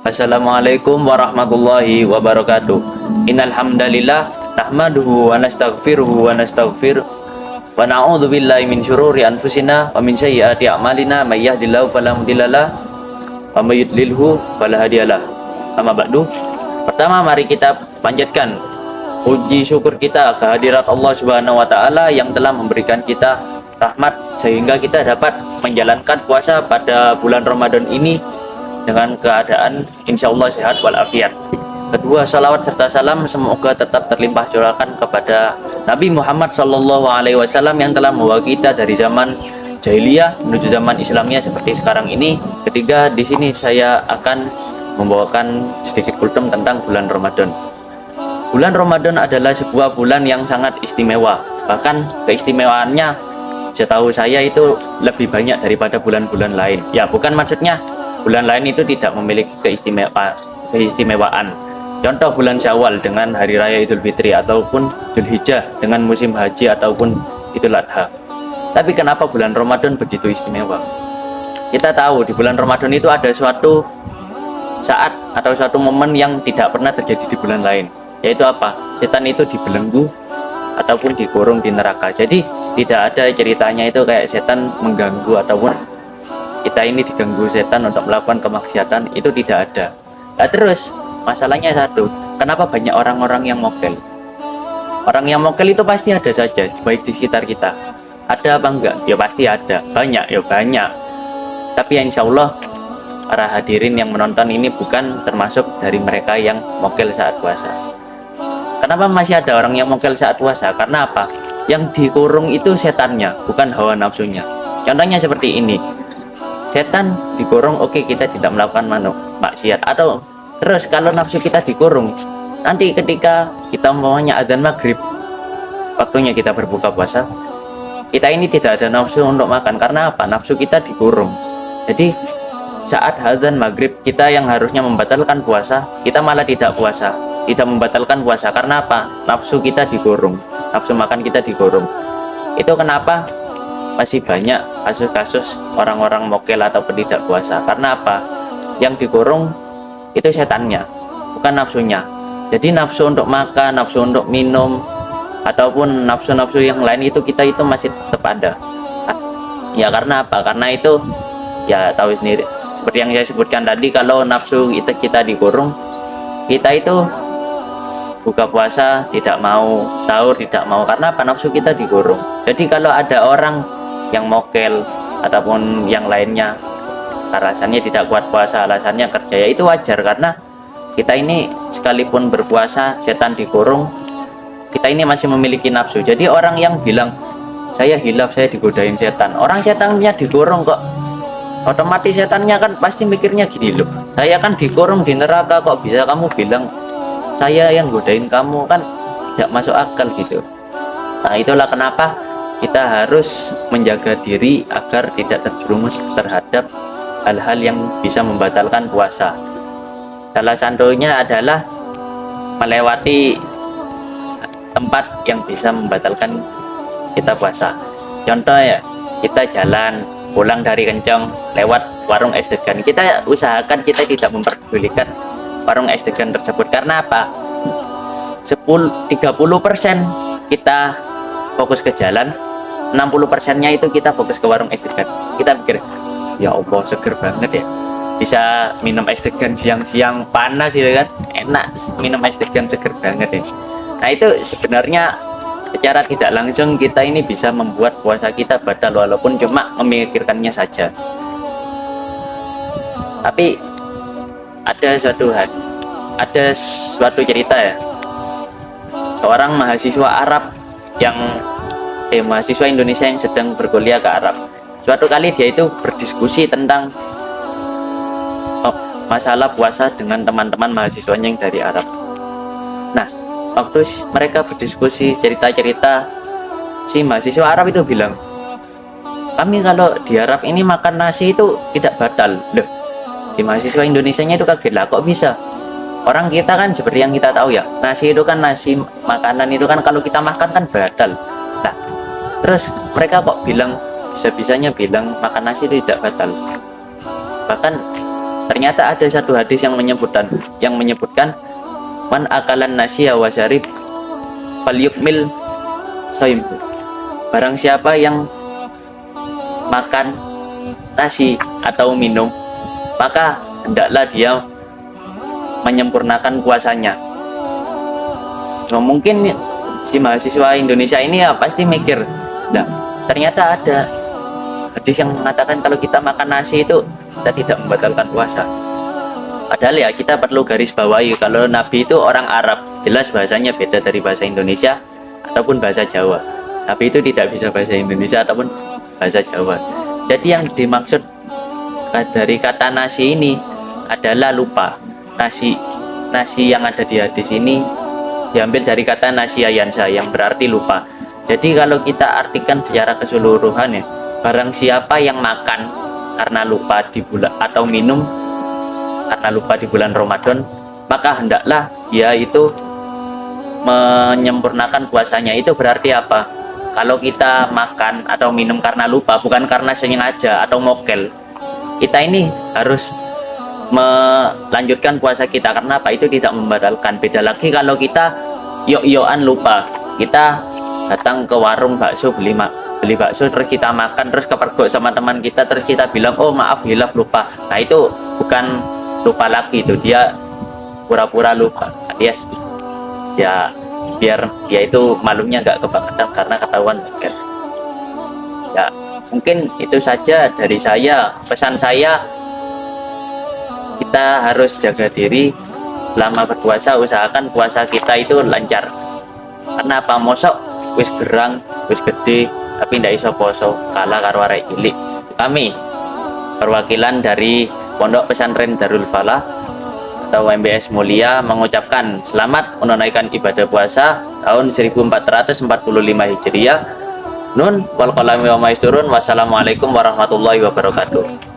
Assalamualaikum warahmatullahi wabarakatuh. Innal hamdalillah nahmaduhu wa nastaghfiruhu wa nastaghfir wa na'udzu billahi min syururi anfusina wa min sayyiati a'malina may yahdihillahu fala mudhillalah wa may yudlilhu fala hadiyalah. Amma ba'du. Pertama, mari kita panjatkan puji syukur kita kehadirat Allah Subhanahu wa taala yang telah memberikan kita rahmat sehingga kita dapat menjalankan puasa pada bulan Ramadan ini dengan keadaan insya Allah sehat walafiat. Kedua, salawat serta salam semoga tetap terlimpah curahkan kepada Nabi Muhammad SAW yang telah membawa kita dari zaman jahiliyah menuju zaman Islamnya seperti sekarang ini. Ketiga, di sini saya akan membawakan sedikit kultum tentang bulan Ramadan. Bulan Ramadan adalah sebuah bulan yang sangat istimewa. Bahkan keistimewaannya setahu saya itu lebih banyak daripada bulan-bulan lain. Ya, bukan maksudnya bulan lain itu tidak memiliki keistimewaan. Contoh bulan Syawal dengan hari raya Idul Fitri, ataupun Dzulhijjah dengan musim haji ataupun Idul Adha. Tapi kenapa bulan Ramadan begitu istimewa? Kita tahu di bulan Ramadan itu ada suatu saat atau suatu momen yang tidak pernah terjadi di bulan lain. Yaitu apa? Setan itu dibelenggu ataupun dikurung di neraka. Jadi tidak ada ceritanya itu kayak setan mengganggu ataupun kita ini diganggu setan untuk melakukan kemaksiatan, itu tidak ada. Nah, terus masalahnya satu, kenapa banyak orang-orang yang mokel? Orang yang mokel itu pasti ada saja, baik di sekitar kita. Ada apa enggak? Ya pasti ada. Banyak? Ya banyak. Tapi ya insya Allah para hadirin yang menonton ini bukan termasuk dari mereka yang mokel saat puasa. Kenapa masih ada orang yang mokel saat puasa? Karena apa? Yang dikurung itu setannya, bukan hawa nafsunya. Contohnya seperti ini. Setan dikurung, oke, kita tidak melakukan maksiat. Atau terus kalau nafsu kita dikurung, nanti ketika kita maunya adzan maghrib, waktunya kita berbuka puasa, kita ini tidak ada nafsu untuk makan. Karena apa? Nafsu kita dikurung. Jadi saat adzan maghrib, kita yang harusnya membatalkan puasa, kita malah tidak puasa, tidak membatalkan puasa. Karena apa? Nafsu kita dikurung, nafsu makan kita dikurung. Itu kenapa masih banyak kasus-kasus orang-orang mokel atau tidak puasa. Karena apa? Yang dikurung itu setannya, bukan nafsunya. Jadi nafsu untuk makan, nafsu untuk minum, ataupun nafsu-nafsu yang lain itu kita itu masih tetap ada. Ya karena apa? Karena itu ya tahu sendiri, seperti yang saya sebutkan tadi, kalau nafsu itu kita dikurung, kita itu buka puasa tidak mau, sahur tidak mau. Karena apa? Nafsu kita dikurung. Jadi kalau ada orang yang mokel ataupun yang lainnya alasannya tidak kuat puasa, alasannya kerja, ya itu wajar. Karena kita ini sekalipun berpuasa, setan dikurung, kita ini masih memiliki nafsu. Jadi orang yang bilang saya hilaf, saya digodain setan, orang setannya dikurung kok, otomatis setannya kan pasti mikirnya gini, loh, saya kan dikurung di neraka, kok bisa kamu bilang saya yang godain kamu? Kan tidak masuk akal gitu. Nah, itulah kenapa kita harus menjaga diri agar tidak terjerumus terhadap hal-hal yang bisa membatalkan puasa. Salah satunya adalah melewati tempat yang bisa membatalkan kita puasa. Contoh ya, kita jalan pulang dari kencang lewat warung es degan, kita usahakan kita tidak memperdulikan warung es degan tersebut. Karena apa? 30% kita fokus ke jalan, 60%-nya itu kita fokus ke warung es degan. Kita pikir, ya Allah seger banget ya, bisa minum es degan siang-siang panas gitu kan, enak minum es degan seger banget ya. Nah itu sebenarnya secara tidak langsung kita ini bisa membuat puasa kita batal walaupun cuma memikirkannya saja. Tapi ada suatu cerita ya, seorang mahasiswa Arab yang mahasiswa Indonesia yang sedang berkuliah ke Arab. Suatu kali dia itu berdiskusi tentang masalah puasa dengan teman-teman mahasiswanya yang dari Arab. Nah, waktu mereka berdiskusi cerita-cerita, si mahasiswa Arab itu bilang, kami kalau di Arab ini makan nasi itu tidak batal. Loh, si mahasiswa Indonesianya itu kaget, lah kok bisa? Orang kita kan seperti yang kita tahu ya, nasi itu kan nasi, makanan itu kan kalau kita makan kan batal. Nah, terus mereka kok bilang, bisa-bisanya bilang makan nasi itu tidak batal. Bahkan Ternyata ada satu hadis yang menyebutkan man akalan nasiya wa syarib falyukmil shaimhu. Barang siapa yang makan nasi atau minum, maka hendaklah dia menyempurnakan puasanya. Nah, mungkin si mahasiswa Indonesia ini ya pasti mikir, nah ternyata ada hadis yang mengatakan kalau kita makan nasi itu kita tidak membatalkan puasa. Padahal ya kita perlu garis bawahi kalau Nabi itu orang Arab, jelas bahasanya beda dari bahasa Indonesia ataupun bahasa Jawa. Nabi itu tidak bisa bahasa Indonesia ataupun bahasa Jawa. Jadi yang dimaksud dari kata nasi ini adalah lupa. Nasi yang ada di hadis ini diambil dari kata nasiyansa yang berarti lupa. Jadi kalau kita artikan secara keseluruhan ya, barang siapa yang makan karena lupa di bulan atau minum karena lupa di bulan Ramadan, maka hendaklah dia itu menyempurnakan puasanya. Itu berarti apa? Kalau kita makan atau minum karena lupa, bukan karena sengaja atau mokel, kita ini harus melanjutkan puasa kita. Karena apa? Itu tidak membatalkan. Beda lagi kalau kita yok-yokan lupa, kita datang ke warung bakso beli bakso, terus kita makan, terus kepergok sama teman kita, terus kita bilang oh maaf hilaf lupa. Nah itu bukan lupa lagi, itu dia pura-pura lupa alias ya biar dia itu malunya nggak kebangetan karena ketahuan mokel. Ya mungkin itu saja dari saya. Pesan saya, kita harus jaga diri selama berpuasa, usahakan puasa kita itu lancar. Karena apa? Mosok wis gerang wis gede tapi ndak iso poso, kalah karo arek cilik. Kami perwakilan dari Pondok Pesantren Darul Falah atau MBS Mulia mengucapkan selamat menunaikan ibadah puasa tahun 1445 Hijriah. Nun wal qalami wa maisturun. Wassalamualaikum warahmatullahi wabarakatuh.